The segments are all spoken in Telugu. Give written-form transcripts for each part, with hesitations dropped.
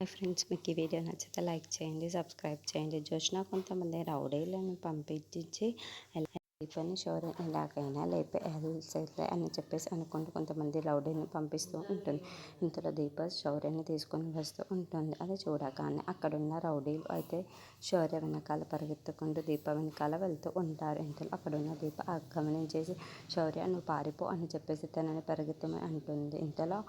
హాయ్ ఫ్రెండ్స్, మీకు ఈ వీడియో నచ్చితే లైక్ చేయండి, సబ్స్క్రైబ్ చేయండి. జోష్న కొంతమంది రౌడీలను పంపించి దీపని శౌర్యం ఎలాగైనా లేపేయాల్సిందే అని చెప్పేసి అనుకుంటూ కొంతమంది రౌడీని పంపిస్తూ ఉంటుంది. ఇంతలో దీప శౌర్యాన్ని తీసుకొని వస్తూ ఉంటుంది. అది చూడగానే అక్కడున్న రౌడీలు అయితే శౌర్య వెనకాల పరిగెత్తుకుంటూ దీప వెనకాల వెళ్తూ ఉంటారు. ఇంతలో అక్కడున్న దీప గమనించేసి శౌర్య నువ్వు పారిపో అని చెప్పేసి తనని పరిగెత్తమని అంటుంది. ఇంతలో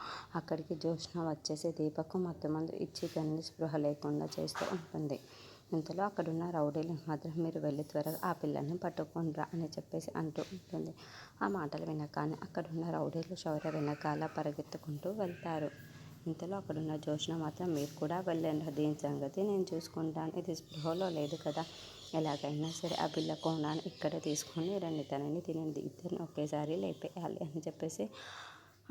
అక్కడికి జోష్న వచ్చేసి దీపకు మత్తుమందు ఇచ్చి తనని స్పృహ లేకుండా చేస్తూ ఉంటుంది. ఇంతలో అక్కడున్న రౌడీలు మాత్రం మీరు వెళ్ళి త్వరగా ఆ పిల్లల్ని పట్టుకుండ్రా అని చెప్పేసి అంటూ ఉంటుంది. ఆ మాటలు వినగానే అక్కడున్న రౌడీలు శౌర్య వెనకాల పరిగెత్తుకుంటూ వెళ్తారు. ఇంతలో అక్కడున్న జోష్న మాత్రం మీరు కూడా వెళ్ళండి, దీని సంగతి నేను చూసుకుంటాను, ఇది స్పృహలో లేదు కదా, ఎలాగైనా సరే ఆ పిల్ల కోణాన్ని ఇక్కడే తీసుకొని రండి, తనని తినండి, ఇద్దరిని ఒకేసారి లేపేయాలి అని చెప్పేసి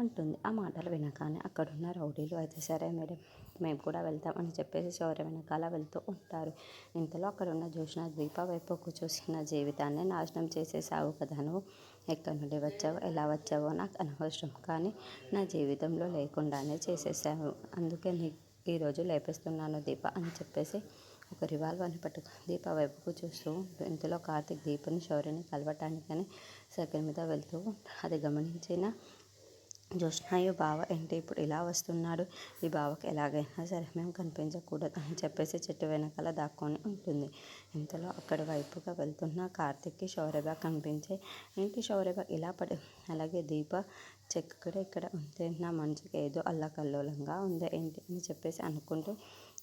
అంటుంది. ఆ మాటలు వినగానే అక్కడున్న రౌడీలు అయితే సరే మేడం, మేము కూడా వెళ్తాం అని చెప్పేసి శౌర్య వెనకాల వెళ్తూ ఉంటారు. ఇంతలో అక్కడున్న జోష్న దీప వైపుకు చూసి నా జీవితాన్ని నాశనం చేసేసావు కదా, నువ్వు ఎక్కడి నుండి వచ్చావో ఎలా వచ్చావో నాకు అనవసరం, కానీ నా జీవితంలో లేకుండానే చేసేసావు, అందుకే ఈరోజు లేపేస్తున్నాను దీప అని చెప్పేసి ఒక రివాల్వర్ని పట్టుకుని దీప వైపుకు చూస్తూ ఇంతలో కార్తీక్ దీపని శౌర్యని కలవటానికని సైకిల్ మీద వెళ్తూ అది గమనించిన జోష్న అయ్యో బావ ఏంటి ఇప్పుడు ఇలా వస్తున్నాడు, ఈ బావకి ఎలాగైనా సరే మేము కనిపించకూడదు అని చెప్పేసి చెట్టు వెనకాల దాక్కొని ఉంటుంది. ఇంతలో అక్కడి వైపుగా వెళ్తున్న కార్తీక్కి శౌర్యగా కనిపించే ఏంటి శౌర్యగా ఇలా పడి, అలాగే దీప చెక్ కూడా ఇక్కడ ఉంది, నా మనసుకి ఏదో అల్లకల్లోలంగా ఉంది ఏంటి అని చెప్పేసి అనుకుంటూ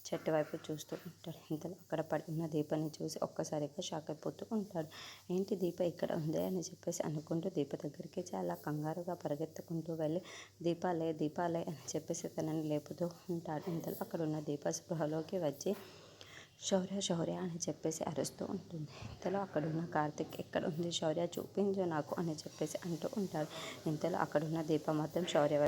చెట్టు వైపు చూస్తూ ఉంటాడు. ఇంతలో అక్కడ పడి ఉన్న దీపని చూసి ఒక్కసారిగా షాక్ అయిపోతూ ఉంటాడు. ఏంటి దీప ఇక్కడ ఉంది అని చెప్పేసి అనుకుంటూ దీప దగ్గరికి చాలా కంగారుగా పరిగెత్తుకుంటూ వెళ్ళి దీపాలే అని చెప్పేసి తనని లేపుతూ ఉంటాడు. ఇంతలో అక్కడ ఉన్న దీప స్పృహలోకి వచ్చి శౌర్య అని చెప్పేసి అరుస్తూ ఉంటుంది. ఇంతలో అక్కడున్న కార్తిక్ ఎక్కడ ఉంది శౌర్య, చూపించు నాకు అని చెప్పేసి అంటూ ఉంటాడు. ఇంతలో అక్కడున్న దీప మాత్రం శౌర్య